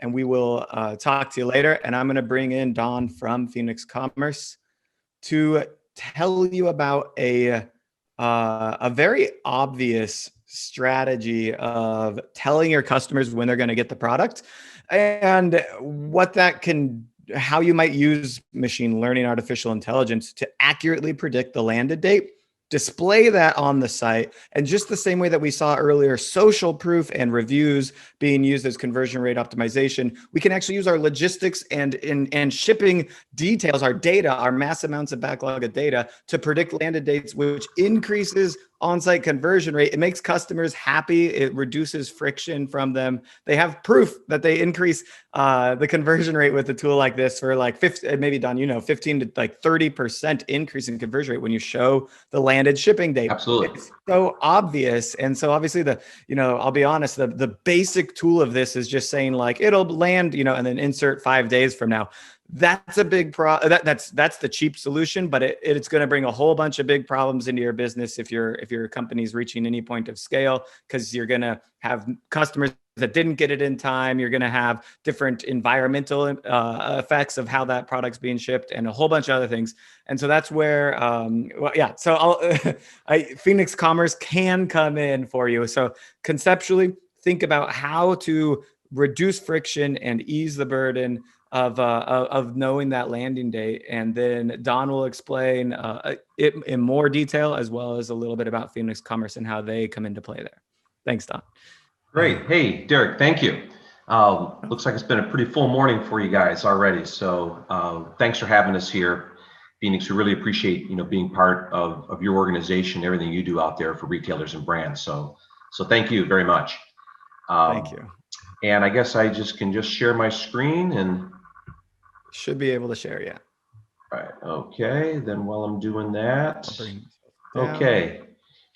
and we will talk to you later. And I'm going to bring in Don from FenixCommerce to tell you about a very obvious strategy of telling your customers when they're going to get the product, and what that can, how you might use machine learning, artificial intelligence to accurately predict the landed date, display that on the site. And just the same way that we saw earlier, social proof and reviews being used as conversion rate optimization, we can actually use our logistics and shipping details, our data, our mass amounts of backlog of data to predict landed dates, which increases on-site conversion rate. It makes customers happy. It reduces friction from them. They have proof that they increase the conversion rate with a tool like this for like 50, maybe Don, 15 to like 30% increase in conversion rate when you show the landed shipping date. Absolutely. It's so obvious. And so obviously I'll be honest, the basic tool of this is just saying like, it'll land, and then insert 5 days from now. That's a big that's the cheap solution, but it's going to bring a whole bunch of big problems into your business if your company's reaching any point of scale, because you're going to have customers that didn't get it in time. You're going to have different environmental effects of how that product's being shipped and a whole bunch of other things. And so that's where, so FenixCommerce can come in for you. So conceptually, think about how to reduce friction and ease the burden of knowing that landing date. And then Don will explain it in more detail, as well as a little bit about FenixCommerce and how they come into play there. Thanks, Don. Great. Hey, Derek, thank you. Looks like it's been a pretty full morning for you guys already. So thanks for having us here, Fenix. We really appreciate, being part of your organization, everything you do out there for retailers and brands. So thank you very much. Thank you. And I guess I can share my screen and should be able to share. Yeah. All right. Okay. Then while I'm doing that, okay.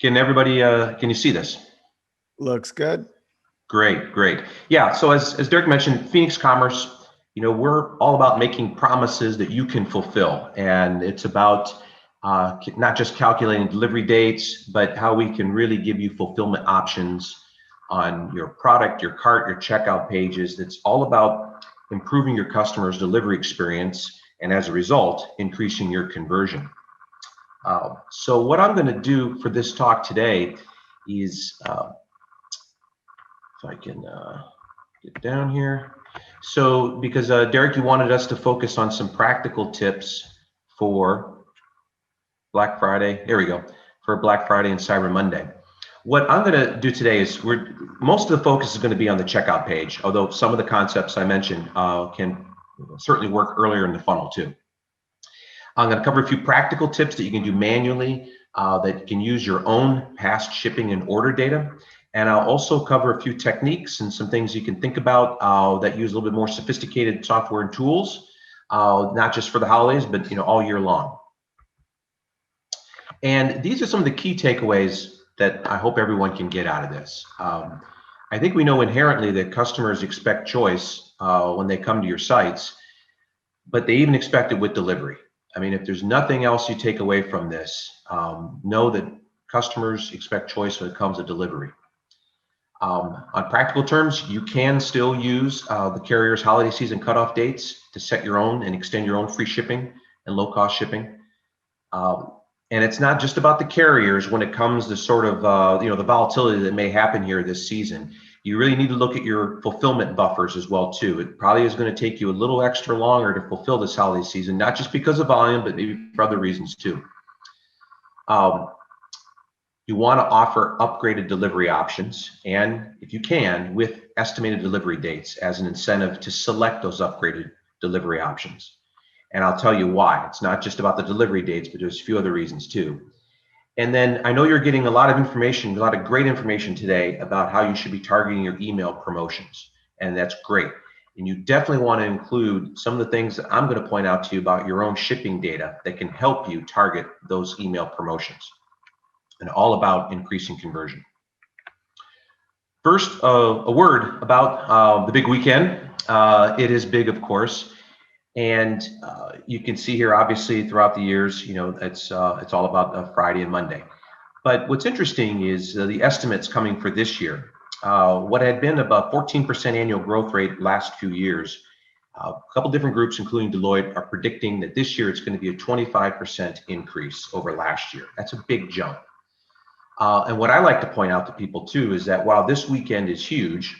Can everybody, can you see this? Looks good. Great. Yeah. So as Derek mentioned, FenixCommerce, we're all about making promises that you can fulfill. And it's about not just calculating delivery dates, but how we can really give you fulfillment options on your product, your cart, your checkout pages. It's all about improving your customer's delivery experience, and as a result, increasing your conversion. So what I'm going to do for this talk today is, if I can get down here. So because Derek, you wanted us to focus on some practical tips for Black Friday. There we go, for Black Friday and Cyber Monday. What I'm going to do today is most of the focus is going to be on the checkout page, although some of the concepts I mentioned can certainly work earlier in the funnel too. I'm going to cover a few practical tips that you can do manually that you can use your own past shipping and order data. And I'll also cover a few techniques and some things you can think about that use a little bit more sophisticated software and tools, not just for the holidays, but all year long. And these are some of the key takeaways that I hope everyone can get out of this. I think we know inherently that customers expect choice when they come to your sites, but they even expect it with delivery. I mean, if there's nothing else you take away from this, know that customers expect choice when it comes to delivery. On practical terms, you can still use the carrier's holiday season cutoff dates to set your own and extend your own free shipping and low-cost shipping. And it's not just about the carriers when it comes to sort of the volatility that may happen here this season. You really need to look at your fulfillment buffers as well too. It probably is going to take you a little extra longer to fulfill this holiday season, not just because of volume, but maybe for other reasons too. You want to offer upgraded delivery options, and if you can, with estimated delivery dates as an incentive to select those upgraded delivery options. And I'll tell you why. It's not just about the delivery dates, but there's a few other reasons too. And then I know you're getting a lot of information, a lot of great information today about how you should be targeting your email promotions. And that's great. And you definitely want to include some of the things that I'm going to point out to you about your own shipping data that can help you target those email promotions. And all about increasing conversion. First, a word about the big weekend. It is big, of course. And you can see here, obviously, throughout the years, it's all about Friday and Monday. But what's interesting is the estimates coming for this year. what had been about 14% annual growth rate last few years. A couple different groups, including Deloitte, are predicting that this year it's going to be a 25% increase over last year. That's a big jump. And what I like to point out to people too is that while this weekend is huge,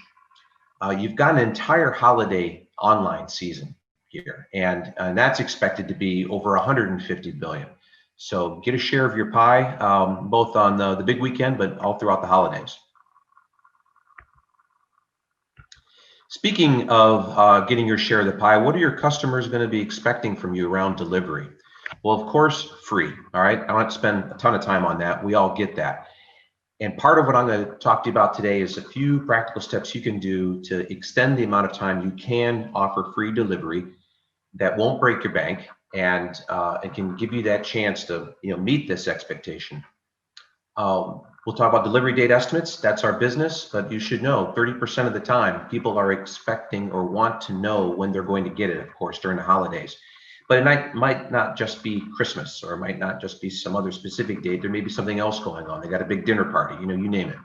you've got an entire holiday online season here, and that's expected to be over 150 billion. So get a share of your pie, both on the big weekend, but all throughout the holidays. Speaking of getting your share of the pie, what are your customers going to be expecting from you around delivery? Well, of course, free. All right. I don't have to spend a ton of time on that. We all get that. And part of what I'm going to talk to you about today is a few practical steps you can do to extend the amount of time you can offer free delivery that won't break your bank and can give you that chance to meet this expectation. We'll talk about delivery date estimates. That's our business, but you should know 30% of the time people are expecting or want to know when they're going to get it, of course, during the holidays. But it might not just be Christmas, or it might not just be some other specific date. There may be something else going on. They got a big dinner party, you name it.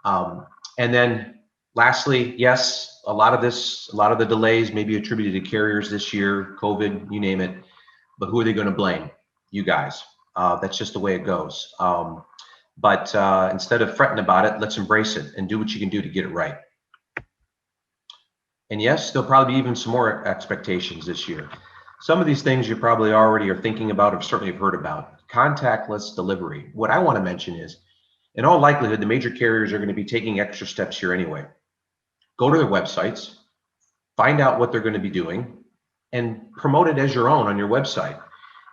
And then lastly, yes, a lot of the delays may be attributed to carriers this year, COVID, you name it. But who are they going to blame? You guys. That's just the way it goes. But instead of fretting about it, let's embrace it and do what you can do to get it right. And yes, there'll probably be even some more expectations this year. Some of these things you probably already are thinking about or certainly have heard about. Contactless delivery. What I want to mention is, in all likelihood, the major carriers are going to be taking extra steps here anyway. Go to their websites, find out what they're going to be doing, and promote it as your own on your website.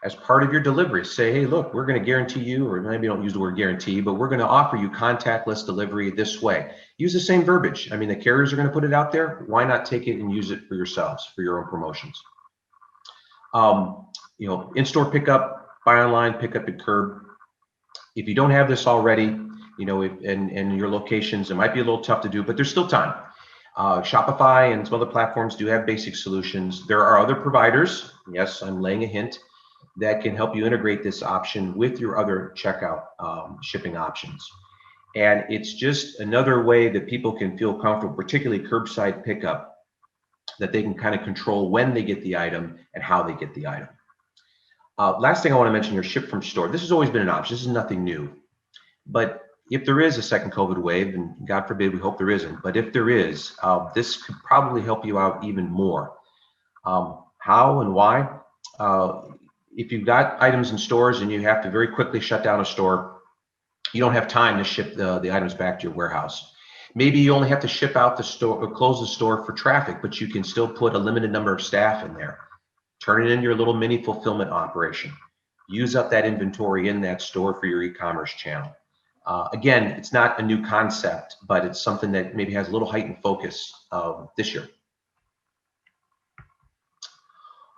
As part of your delivery, say, hey, look, we're going to guarantee you, or maybe don't use the word guarantee, but we're going to offer you contactless delivery this way. Use the same verbiage. I mean, the carriers are going to put it out there. Why not take it and use it for yourselves, for your own promotions? In-store pickup, buy online, pick up at curb. If you don't have this already, in your locations, it might be a little tough to do, but there's still time. Shopify and some other platforms do have basic solutions. There are other providers, yes, I'm laying a hint, that can help you integrate this option with your other checkout shipping options. And it's just another way that people can feel comfortable, particularly curbside pickup, that they can kind of control when they get the item and how they get the item. Last thing I want to mention here, ship from store. This has always been an option. This is nothing new. But if there is a second COVID wave, and God forbid, we hope there isn't, but if there is, this could probably help you out even more. How and why? If you've got items in stores and you have to very quickly shut down a store, you don't have time to ship the items back to your warehouse. Maybe you only have to ship out the store or close the store for traffic, but you can still put a limited number of staff in there. Turn it into your little mini fulfillment operation. Use up that inventory in that store for your e-commerce channel. Again, it's not a new concept, but it's something that maybe has a little heightened focus this year.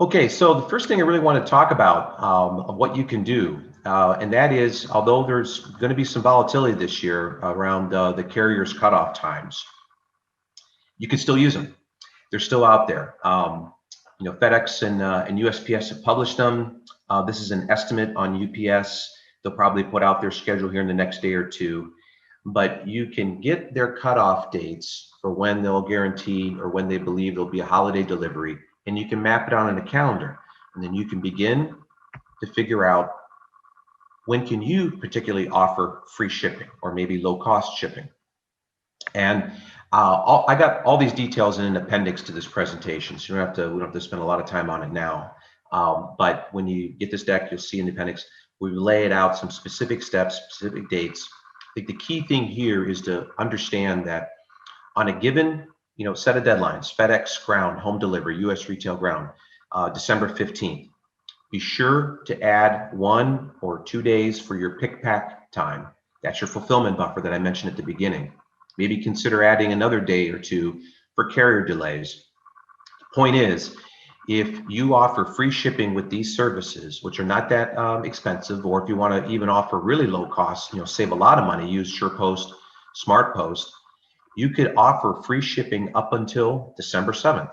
Okay, so the first thing I really want to talk about of what you can do, and that is, although there's going to be some volatility this year around the carriers' cutoff times, you can still use them. They're still out there. FedEx and USPS have published them. This is an estimate on UPS. They'll probably put out their schedule here in the next day or two, but you can get their cutoff dates for when they'll guarantee or when they believe there'll be a holiday delivery, and you can map it out on a calendar, and then you can begin to figure out when can you particularly offer free shipping or maybe low cost shipping. And I got all these details in an appendix to this presentation, so we don't have to spend a lot of time on it now. But when you get this deck, you'll see in the appendix, we lay it out some specific steps, specific dates. I think the key thing here is to understand that on a given set of deadlines, FedEx ground, home delivery, US retail ground, December 15th, be sure to add 1 or 2 days for your pick pack time. That's your fulfillment buffer that I mentioned at the beginning. Maybe consider adding another day or 2 for carrier delays. Point is, if you offer free shipping with these services, which are not that expensive, or if you want to even offer really low cost, save a lot of money, use SurePost, SmartPost, you could offer free shipping up until December 7th.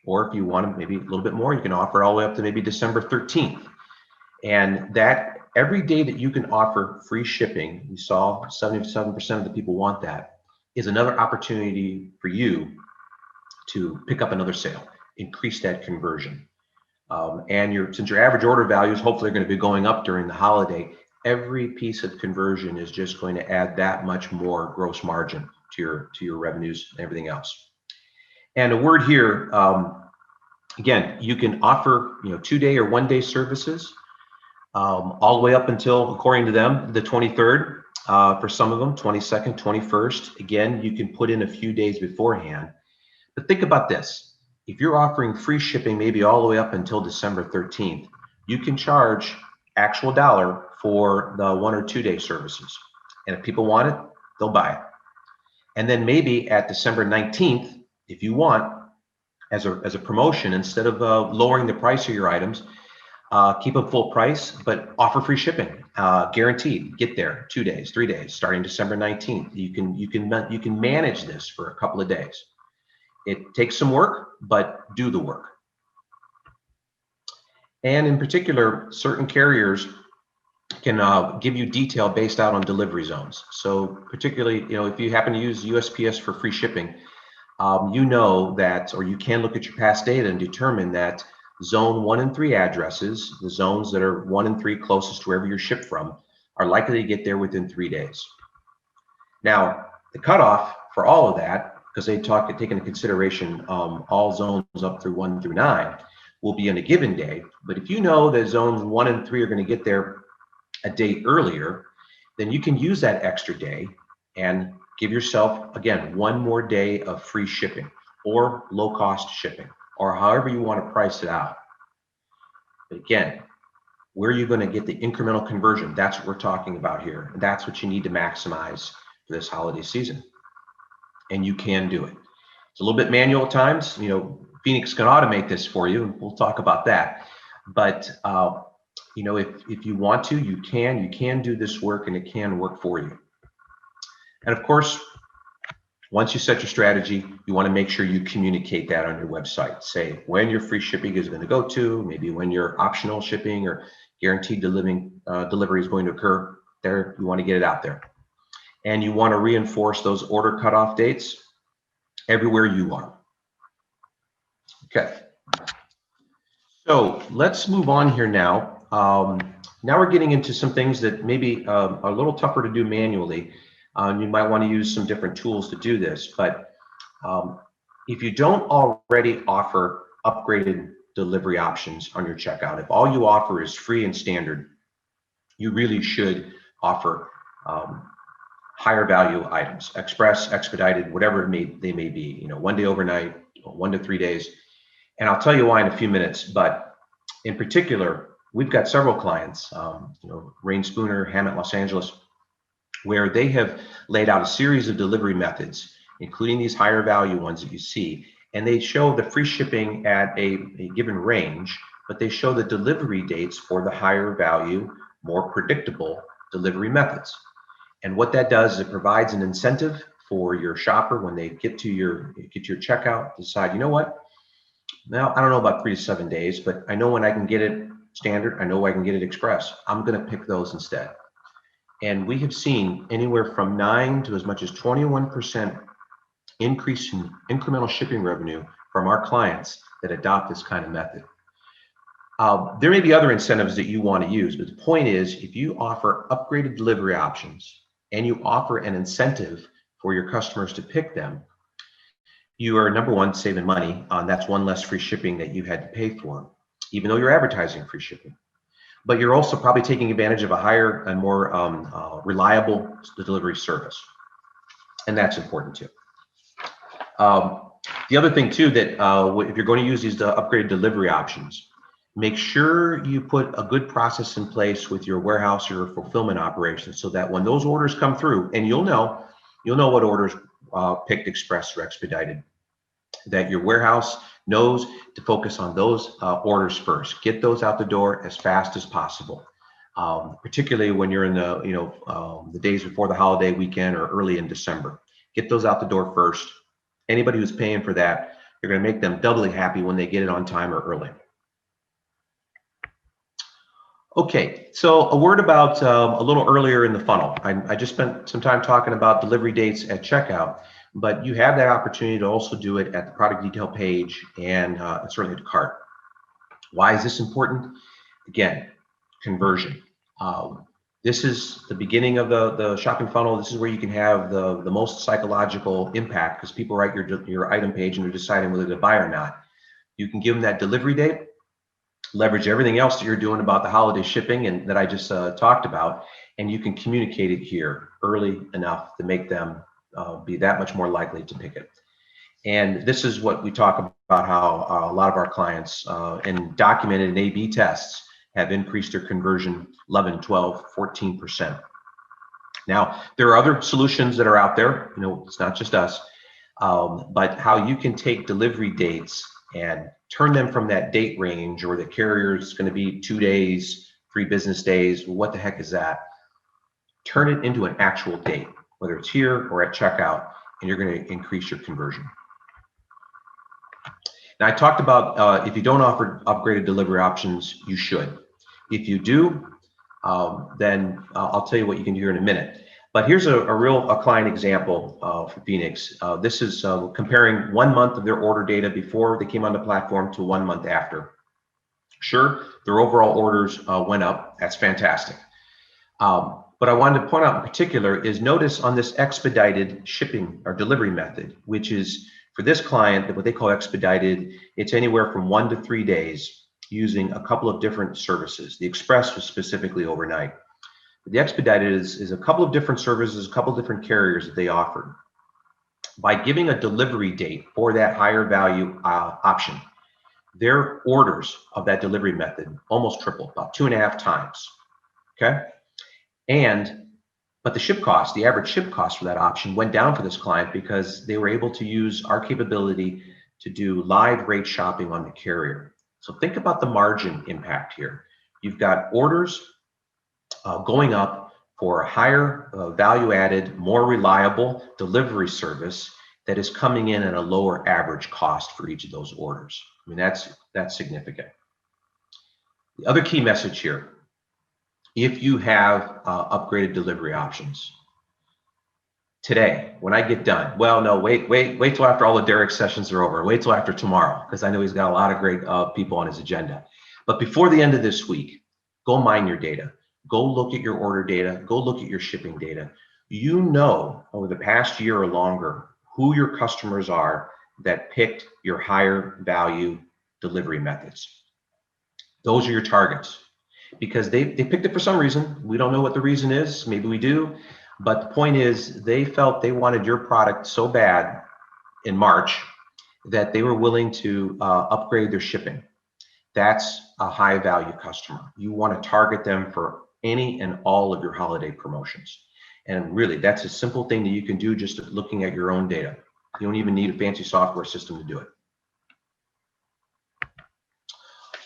Or if you want maybe a little bit more, you can offer all the way up to maybe December 13th. And that every day that you can offer free shipping, we saw 77% of the people want that, is another opportunity for you to pick up another sale, increase that conversion. And since your average order values hopefully are going to be going up during the holiday, every piece of conversion is just going to add that much more gross margin to your revenues and everything else. And a word here, again, you can offer 2-day or 1-day services all the way up until, according to them, the 23rd. For some of them, 22nd, 21st. Again, you can put in a few days beforehand. But think about this. If you're offering free shipping maybe all the way up until December 13th, you can charge actual dollar for the 1 or 2-day services. And if people want it, they'll buy it. And then maybe at December 19th, if you want, as a promotion, instead of lowering the price of your items, keep them full price, but offer free shipping, guaranteed. Get there 2 days, 3 days, starting December 19th. You can manage this for a couple of days. It takes some work, but do the work. And in particular, certain carriers can give you detail based out on delivery zones. So particularly, if you happen to use USPS for free shipping, you know that, or you can look at your past data and determine that zone 1 and 3 addresses, the zones that are 1 and 3 closest to wherever you're shipped from, are likely to get there within 3 days. Now, the cutoff for all of that, because they take into consideration all zones up through 1 through 9, will be in a given day. But if you know that zones 1 and 3 are going to get there a day earlier, then you can use that extra day and give yourself, again, 1 more day of free shipping or low-cost shipping, or however you want to price it out. But again, where are you going to get the incremental conversion? That's what we're talking about here. And that's what you need to maximize for this holiday season. And you can do it. It's a little bit manual at times. Fenix can automate this for you, and we'll talk about that. But if you want to, you can do this work, and it can work for you. And of course, once you set your strategy, you want to make sure you communicate that on your website. Say when your free shipping is going to go to, maybe when your optional shipping or guaranteed delivery is going to occur. There, you want to get it out there. And you want to reinforce those order cutoff dates everywhere you are. Okay. So let's move on here now. Now we're getting into some things that maybe are a little tougher to do manually. You might want to use some different tools to do this, but if you don't already offer upgraded delivery options on your checkout, if all you offer is free and standard, you really should offer higher value items, express, expedited, whatever they may be, 1 day overnight, 1 to 3 days. And I'll tell you why in a few minutes, but in particular, we've got several clients, Rain Spooner, Hammett, Los Angeles, where they have laid out a series of delivery methods, including these higher value ones that you see, and they show the free shipping at a given range, but they show the delivery dates for the higher value, more predictable delivery methods. And what that does is it provides an incentive for your shopper when they get to your checkout, decide, you know what? Now, I don't know about 3 to 7 days, but I know when I can get it standard, I know I can get it express. I'm going to pick those instead. And we have seen anywhere from 9 to as much as 21% increase in incremental shipping revenue from our clients that adopt this kind of method. There may be other incentives that you want to use, but the point is, if you offer upgraded delivery options and you offer an incentive for your customers to pick them, you are, number one, saving money. That's one less free shipping that you had to pay for, even though you're advertising free shipping. But you're also probably taking advantage of a higher and more reliable delivery service. And that's important too. The other thing too, that if you're going to use these upgraded delivery options, make sure you put a good process in place with your warehouse or your fulfillment operations so that when those orders come through, and you'll know what orders picked express or expedited, that your warehouse knows to focus on those orders first. Get those out the door as fast as possible, particularly when you're in the days before the holiday weekend or early in December. Get those out the door first. Anybody who's paying for that, you're going to make them doubly happy when they get it on time or early. Okay, so a word about a little earlier in the funnel. I just spent some time talking about delivery dates at checkout, but you have that opportunity to also do it at the product detail page and certainly at cart. Why is this important? Again, conversion. This is the beginning of the shopping funnel. This is where you can have the most psychological impact, because people write your item page and they're deciding whether to buy or not. You can give them that delivery date, leverage everything else that you're doing about the holiday shipping and that I just talked about, and you can communicate it here early enough to make them be that much more likely to pick it. And this is what we talk about, how a lot of our clients and documented in A/B tests have increased their conversion 11, 12, 14%. Now, there are other solutions that are out there, it's not just us, but how you can take delivery dates and turn them from that date range, or the carrier is going to be 2 days, 3 business days, what the heck is that? Turn it into an actual date, whether it's here or at checkout, and you're going to increase your conversion. Now, I talked about if you don't offer upgraded delivery options, you should. If you do, then I'll tell you what you can do here in a minute. But here's a client example for Fenix. This is comparing 1 month of their order data before they came on the platform to 1 month after. Sure, their overall orders went up. That's fantastic. But I wanted to point out in particular is, notice on this expedited shipping or delivery method, which is for this client, what they call expedited, it's anywhere from 1 to 3 days using a couple of different services. The express was specifically overnight. The expedited is a couple of different services, a couple of different carriers that they offered. By giving a delivery date for that higher value option, their orders of that delivery method almost tripled, about 2.5 times. Okay, but the ship cost, the average ship cost for that option went down for this client because they were able to use our capability to do live rate shopping on the carrier. So think about the margin impact here. You've got orders going up for a higher value added, more reliable delivery service that is coming in at a lower average cost for each of those orders. I mean, that's significant. The other key message here, if you have upgraded delivery options today, when I get done, well, no, wait till after all the Derek sessions are over. Wait till after tomorrow, because I know he's got a lot of great people on his agenda. But before the end of this week, go mine your data. Go look at your order data. Go look at your shipping data. You know, over the past year or longer, who your customers are that picked your higher value delivery methods. Those are your targets, because they picked it for some reason. We don't know what the reason is. Maybe we do. But the point is, they felt they wanted your product so bad in March that they were willing to upgrade their shipping. That's a high value customer. You want to target them for any and all of your holiday promotions. And really, that's a simple thing that you can do just looking at your own data. You don't even need a fancy software system to do it.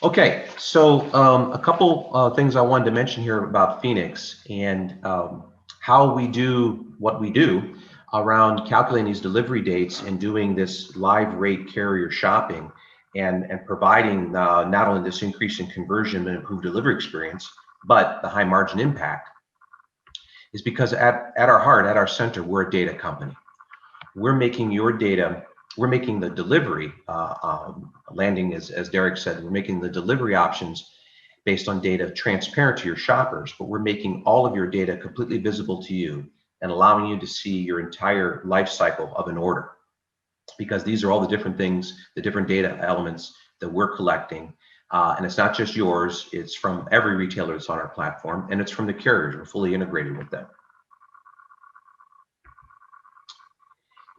Okay, so a couple things I wanted to mention here about Fenix and how we do what we do around calculating these delivery dates and doing this live rate carrier shopping and providing not only this increase in conversion and improved delivery experience, but the high margin impact, is because at our heart, at our center, we're a data company. We're making your data, we're making the delivery landing, as Derek said, we're making the delivery options based on data transparent to your shoppers, but we're making all of your data completely visible to you and allowing you to see your entire life cycle of an order. Because these are all the different things, the different data elements that we're collecting. And it's not just yours, it's from every retailer that's on our platform, and it's from the carriers. We're fully integrated with them.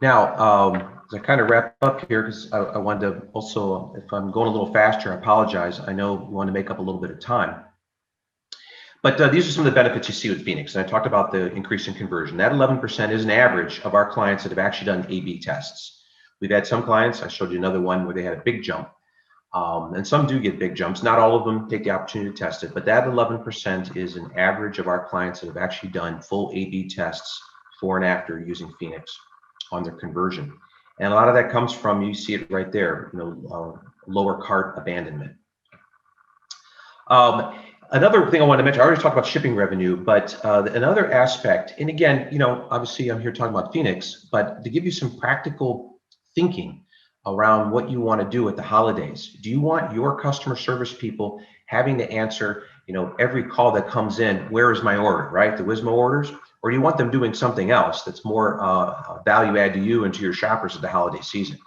Now, as I kind of wrap up here, because I wanted to also, if I'm going a little faster, I apologize. I know we want to make up a little bit of time. But these are some of the benefits you see with Fenix. And I talked about the increase in conversion. That 11% is an average of our clients that have actually done A/B tests. We've had some clients, I showed you another one where they had a big jump. And some do get big jumps. Not all of them take the opportunity to test it, but that 11% is an average of our clients that have actually done full A/B tests before and after using Fenix on their conversion. And a lot of that comes from, you see it right there, lower cart abandonment. Another thing I want to mention, I already talked about shipping revenue, but another aspect, and again, obviously I'm here talking about Fenix, but to give you some practical thinking around what you want to do at the holidays. Do you want your customer service people having to answer, every call that comes in, where is my order, right? The Wismo orders, or do you want them doing something else that's more value add to you and to your shoppers at the holiday season?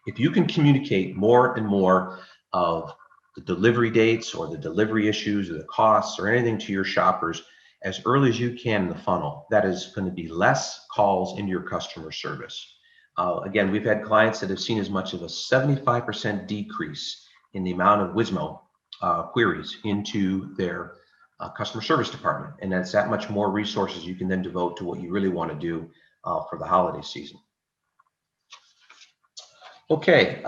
If you can communicate more and more of the delivery dates or the delivery issues or the costs or anything to your shoppers as early as you can in the funnel, that is going to be less calls in your customer service. Again, we've had clients that have seen as much as a 75% decrease in the amount of Wismo queries into their customer service department. And that's that much more resources you can then devote to what you really want to do for the holiday season. Okay,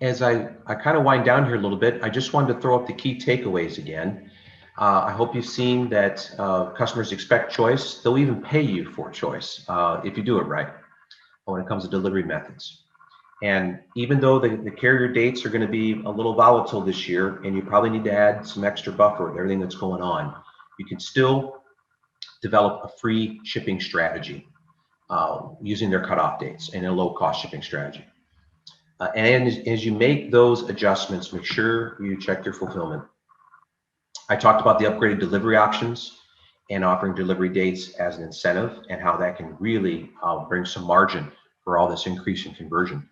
as I kind of wind down here a little bit, I just wanted to throw up the key takeaways again. I hope you've seen that customers expect choice. They'll even pay you for choice if you do it right when it comes to delivery methods. And even though the carrier dates are going to be a little volatile this year, and you probably need to add some extra buffer with everything that's going on, you can still develop a free shipping strategy using their cutoff dates and a low-cost shipping strategy. And as you make those adjustments, make sure you check your fulfillment. I talked about the upgraded delivery options and offering delivery dates as an incentive and how that can really bring some margin for all this increase in conversion.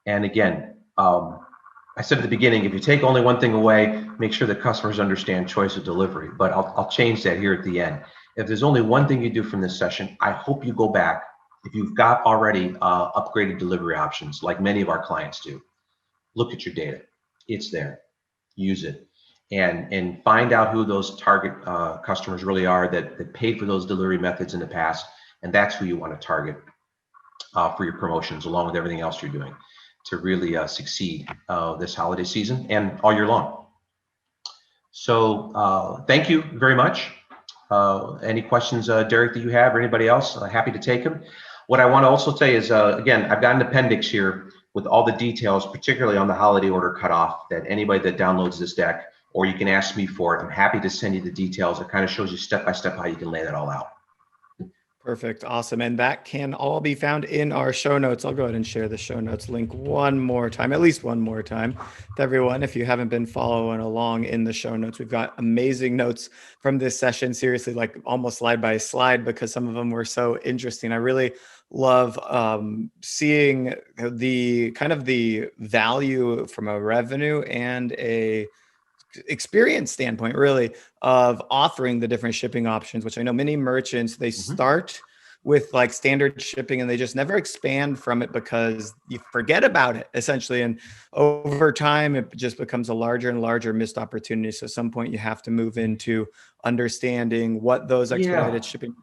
And again, I said at the beginning, if you take only one thing away, make sure that customers understand choice of delivery, but I'll change that here at the end. If there's only one thing you do from this session, I hope you go back. If you've got already upgraded delivery options, like many of our clients do, look at your data. It's there. Use it. And find out who those target customers really are that paid for those delivery methods in the past. And that's who you want to target for your promotions, along with everything else you're doing to really succeed this holiday season and all year long. So thank you very much. Any questions, Derek, that you have, or anybody else? Happy to take them. What I want to also say is, again, I've got an appendix here with all the details, particularly on the holiday order cutoff, that anybody that downloads this deck, or you can ask me for it, I'm happy to send you the details. It kind of shows you step by step how you can lay that all out. Perfect. Awesome. And that can all be found in our show notes. I'll go ahead and share the show notes link one more time, at least one more time, with everyone. If you haven't been following along in the show notes, we've got amazing notes from this session, seriously, like almost slide by slide, because some of them were so interesting. I really love seeing the kind of the value from a revenue and a experience standpoint, really, of offering the different shipping options, which I know many merchants, they start with like standard shipping and they just never expand from it because you forget about it essentially. And over time, it just becomes a larger and larger missed opportunity. So at some point you have to move into understanding what those expedited shipping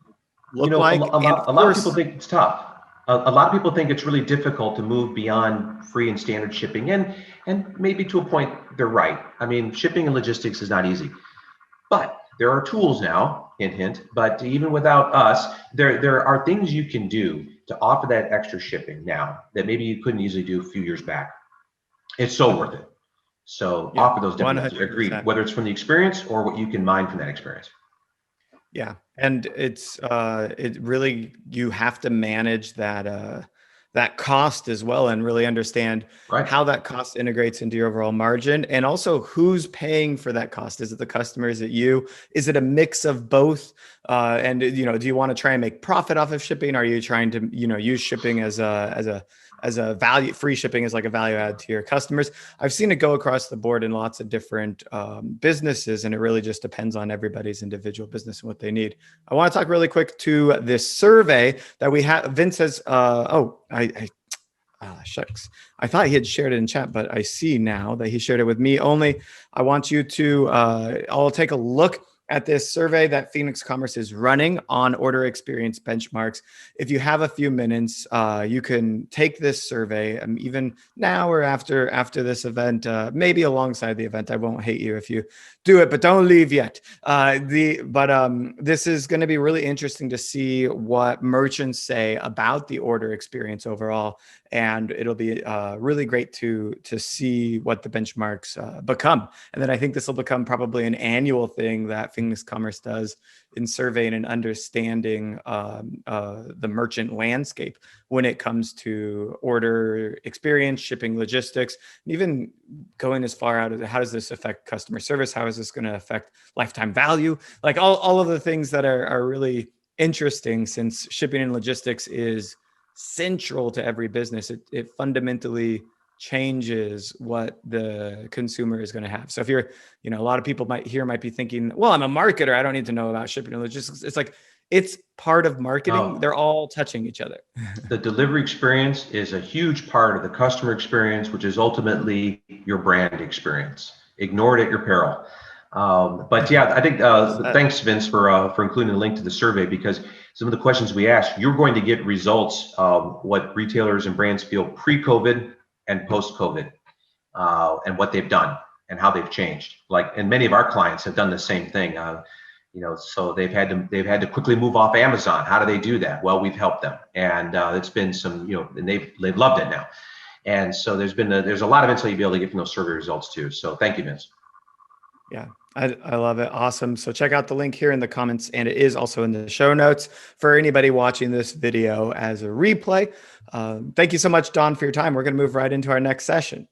look like. A lot of people think it's tough. A lot of people think it's really difficult to move beyond free and standard shipping, and maybe to a point they're right. I mean, shipping and logistics is not easy, but there are tools now, hint, hint. But even without us, there are things you can do to offer that extra shipping now that maybe you couldn't easily do a few years back. It's so worth it. So offer those different, agreed, whether it's from the experience or what you can mine from that experience. Yeah. And it's it really, you have to manage that that cost as well, and really understand how that cost integrates into your overall margin, and also who's paying for that cost. Is it the customer? Is it you? Is it a mix of both? And do you want to try and make profit off of shipping? Are you trying to use shipping as a value, free shipping as like a value add to your customers? I've seen it go across the board in lots of different businesses, and it really just depends on everybody's individual business and what they need. I want to talk really quick to this survey that we have. Vince says, shucks. I thought he had shared it in chat, but I see now that he shared it with me only. I want you to, I'll take a look at this survey that FenixCommerce is running on order experience benchmarks. If you have a few minutes, you can take this survey, even now or after this event, maybe alongside the event. I won't hate you if you do it, but don't leave yet. This is going to be really interesting to see what merchants say about the order experience overall. and it'll be really great to see what the benchmarks become. And then I think this will become probably an annual thing that FenixCommerce does in surveying and understanding the merchant landscape when it comes to order experience, shipping, logistics, and even going as far out as how does this affect customer service? How is this going to affect lifetime value? Like all of the things that are really interesting, since shipping and logistics is central to every business. It fundamentally changes what the consumer is going to have. So if you're, a lot of people might be thinking, well, I'm a marketer, I don't need to know about shipping and logistics. It's like, it's part of marketing. Oh. They're all touching each other. The delivery experience is a huge part of the customer experience, which is ultimately your brand experience. Ignore it at your peril. But yeah, I think thanks, Vince, for including the link to the survey, because some of the questions we asked, you're going to get results of what retailers and brands feel pre-COVID and post-COVID, and what they've done and how they've changed. And many of our clients have done the same thing. So they've had to quickly move off Amazon. How do they do that? Well, we've helped them, and it's been some, and they've loved it now. And so there's a lot of insight you'll be able to get from those survey results too. So thank you, Vince. Yeah, I love it. Awesome. So check out the link here in the comments, and it is also in the show notes for anybody watching this video as a replay. Thank you so much, Don, for your time. We're going to move right into our next session.